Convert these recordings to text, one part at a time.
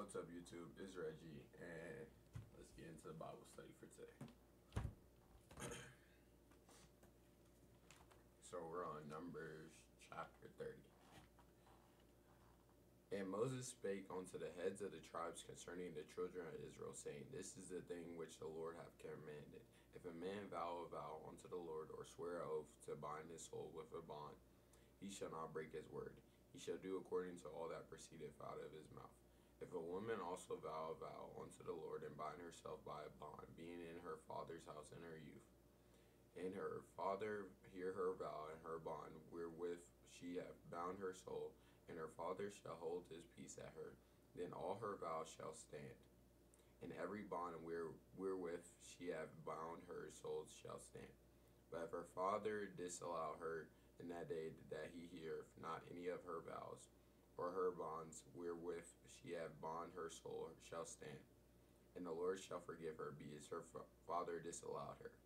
What's up, YouTube? It's Reggie, and let's get into the Bible study for today. So we're on Numbers chapter 30. And Moses spake unto the heads of the tribes concerning the children of Israel, saying, This is the thing which the Lord hath commanded. If a man vow a vow unto the Lord, or swear an oath to bind his soul with a bond, he shall not break his word. He shall do according to all that proceedeth out of his mouth. If a woman also vow a vow unto the Lord, and bind herself by a bond, being in her father's house in her youth, and her father hear her vow and her bond wherewith she hath bound her soul, and her father shall hold his peace at her, then all her vows shall stand, and every bond wherewith she hath bound her soul shall stand. But if her father disallow her in that day that he heareth not any of her vows, or her bonds wherewith she hath bound her soul shall stand, and the Lord shall forgive her, because her father disallowed her.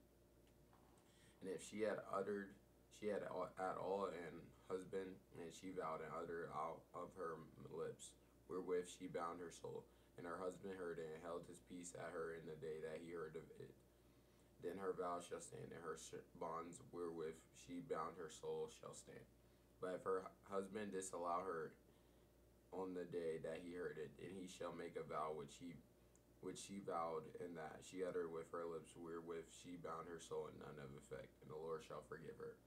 And if she had at all an husband, and she vowed and uttered out of her lips, wherewith she bound her soul, and her husband heard it, and held his peace at her in the day that he heard of it, then her vow shall stand, and her bonds wherewith she bound her soul shall stand. But if her husband disallow her on the day that he heard it, then he shall make a vow which she vowed, and that she uttered with her lips, wherewith she bound her soul, in none of effect, and the Lord shall forgive her.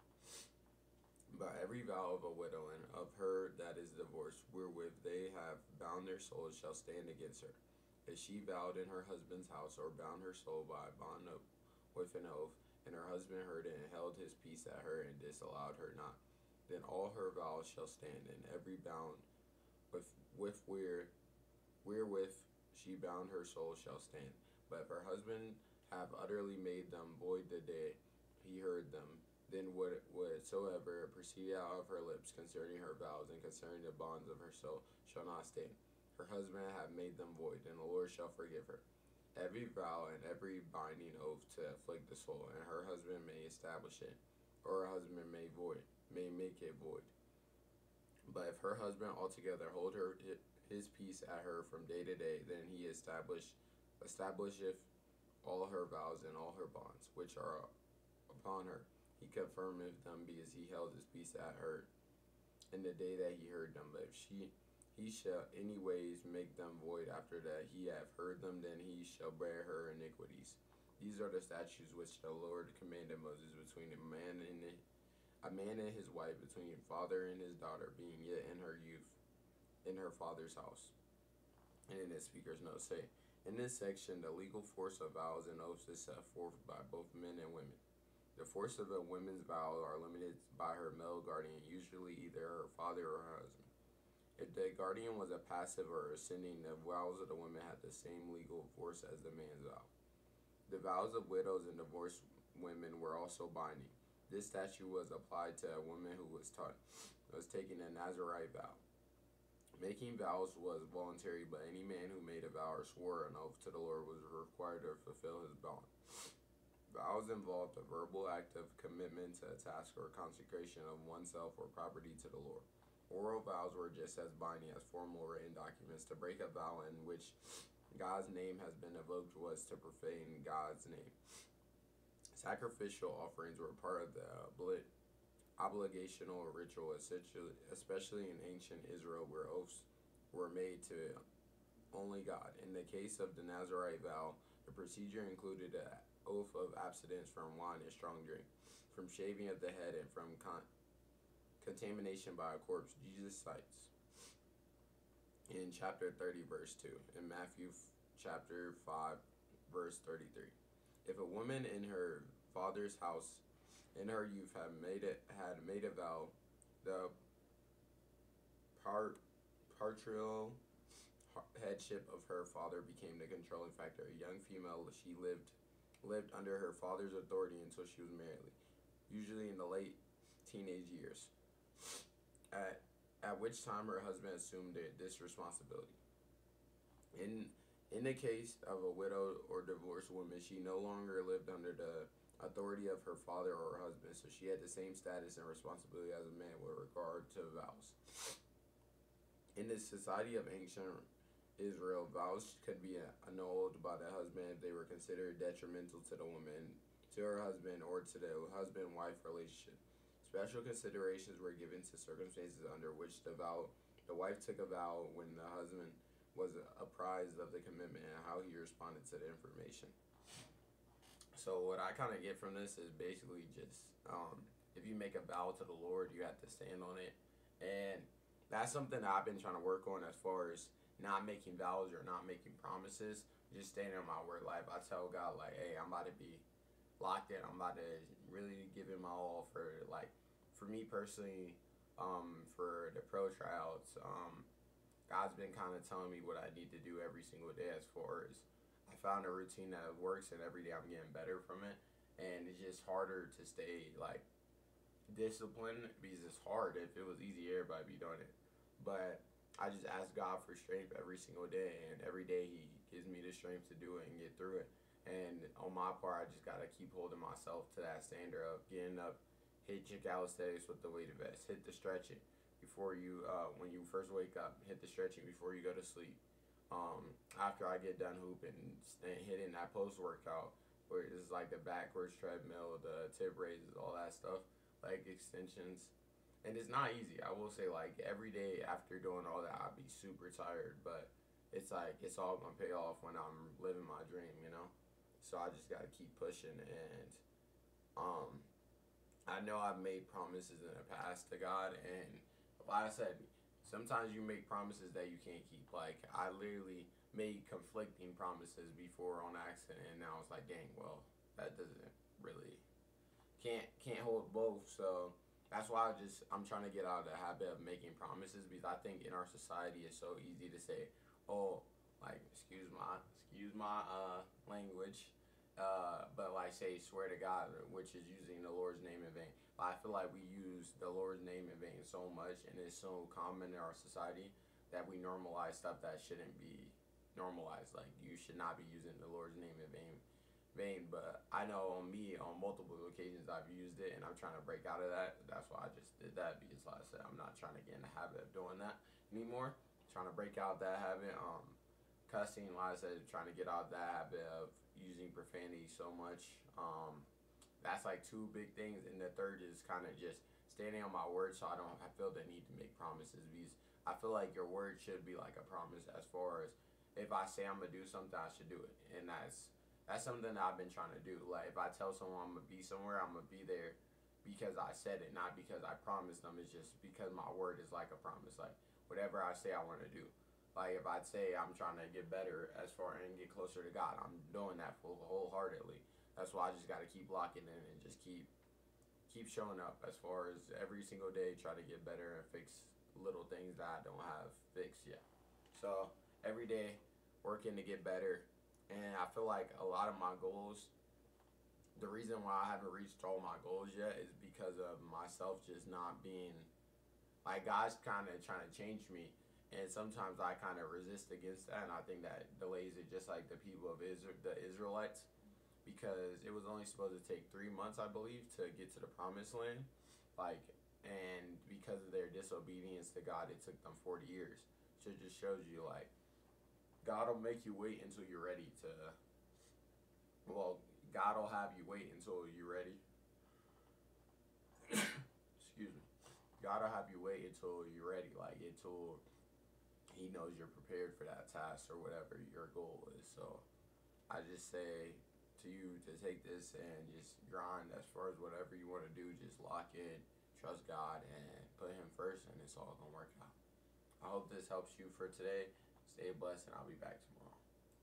But every vow of a widow and of her that is divorced, wherewith they have bound their souls, shall stand against her. If she vowed in her husband's house, or bound her soul by a bond with an oath, and her husband heard it, and held his peace at her, and disallowed her not, then all her vows shall stand, and every bound wherewith she bound her soul shall stand. But if her husband have utterly made them void the day he heard them, then whatsoever proceeded out of her lips concerning her vows and concerning the bonds of her soul shall not stand. Her husband have made them void, and the Lord shall forgive her. Every vow and every binding oath to afflict the soul, and her husband may establish it, or her husband may make it void. But if her husband altogether hold his peace at her from day to day, then he establisheth all her vows and all her bonds, which are upon her. He confirmeth them, because he held his peace at her in the day that he heard them. But if he shall anyways make them void after that he have heard them, then he shall bear her iniquities. These are the statutes which the Lord commanded Moses between a man and his wife, between father and his daughter, being yet in her youth, in her father's house. And in the speaker's notes say, in this section, the legal force of vows and oaths is set forth by both men and women. The force of a woman's vows are limited by her male guardian, usually either her father or her husband. If the guardian was a passive or ascending, the vows of the women had the same legal force as the man's vow. The vows of widows and divorced women were also binding. This statute was applied to a woman who was taking a Nazirite vow. Making vows was voluntary, but any man who made a vow or swore an oath to the Lord was required to fulfill his bond. Vows involved a verbal act of commitment to a task or consecration of oneself or property to the Lord. Oral vows were just as binding as formal written documents. To break a vow in which God's name has been evoked was to profane God's name. Sacrificial offerings were part of the obligational ritual, especially in ancient Israel, where oaths were made to only God. In the case of the Nazirite vow, the procedure included an oath of abstinence from wine and strong drink, from shaving of the head, and from contamination by a corpse. Jesus cites in chapter 30, verse 2, in Matthew chapter 5, verse 33. If a woman in her father's house in her youth had made a vow, the patriarchal headship of her father became the controlling factor. A young female, she lived under her father's authority until she was married, usually in the late teenage years, at which time her husband assumed this responsibility. In the case of a widowed or divorced woman, she no longer lived under the authority of her father or her husband, so she had the same status and responsibility as a man with regard to vows. In the society of Israel, vows could be annulled by the husband if they were considered detrimental to the woman, to her husband, or to the husband-wife relationship. Special considerations were given to circumstances under which the wife took a vow when the husband was apprised of the commitment and how he responded to the information. So what I kind of get from this is basically just if you make a vow to the Lord, you have to stand on it, and that's something that I've been trying to work on as far as not making vows or not making promises. Just standing on my word. Like, if I tell God, like, hey, I'm about to be locked in. I'm about to really give it my all for me personally, for the pro tryouts. God's been kind of telling me what I need to do every single day as far as I found a routine that works, and every day I'm getting better from it. And it's just harder to stay, like, disciplined because it's hard. If it was easy, everybody be doing it. But I just ask God for strength every single day, and every day He gives me the strength to do it and get through it. And on my part, I just gotta keep holding myself to that standard of getting up, hit your calisthenics with the weighted vest, hit the stretching before you, when you first wake up, hit the stretching before you go to sleep. After I get done hooping, and hitting that post workout, where it's like the backwards treadmill, the tip raises, all that stuff, leg extensions. And it's not easy. I will say, like, every day after doing all that, I'd be super tired, but it's like it's all gonna pay off when I'm living my dream, you know. So I just gotta keep pushing, and I know I've made promises in the past to God, and like I said, sometimes you make promises that you can't keep. Like, I literally made conflicting promises before on accident, and now it's like, dang, well, that doesn't really can't hold both. So that's why I'm trying to get out of the habit of making promises, because I think in our society it's so easy to say, oh, like, excuse my language, but like, say swear to God, which is using the Lord's name in vain. I feel like we use the Lord's name in vain so much, and it's so common in our society that we normalize stuff that shouldn't be normalized. Like, you should not be using the Lord's name in vain. But I know on me, on multiple occasions, I've used it, and I'm trying to break out of that. That's why I just did that, because like I said, I'm not trying to get in the habit of doing that anymore. I'm trying to break out that habit. Cussing, like I said, trying to get out of that habit of using profanity so much. That's like two big things, and the third is kind of just standing on my word, so I feel the need to make promises, because I feel like your word should be like a promise. As far as if I say I'm gonna do something, I should do it, and that's something that I've been trying to do. Like, if I tell someone I'm gonna be somewhere, I'm gonna be there because I said it, not because I promised them. It's just because my word is like a promise. Like, whatever I say I want to do. Like, if I'd say I'm trying to get better as far and get closer to God, I'm doing that wholeheartedly. That's why I just got to keep locking in and just keep showing up as far as every single day, try to get better and fix little things that I don't have fixed yet. So every day working to get better, and I feel like a lot of my goals, the reason why I haven't reached all my goals yet is because of myself just not being, like, God's kind of trying to change me, and sometimes I kind of resist against that, and I think that delays it, just like the people of Israel, the Israelites, because it was only supposed to take 3 months, I believe, to get to the promised land. Like, and because of their disobedience to God, it took them 40 years. So it just shows you, like, God will make you wait until you're ready to, well, God will have you wait until you're ready. Excuse me. God will have you wait until you're ready, like, until He knows you're prepared for that task or whatever your goal is. So I just say to you to take this and just grind as far as whatever you want to do. Just lock in, trust God, and put Him first, and it's all gonna work out. I hope this helps you for today. Stay blessed, and I'll be back tomorrow.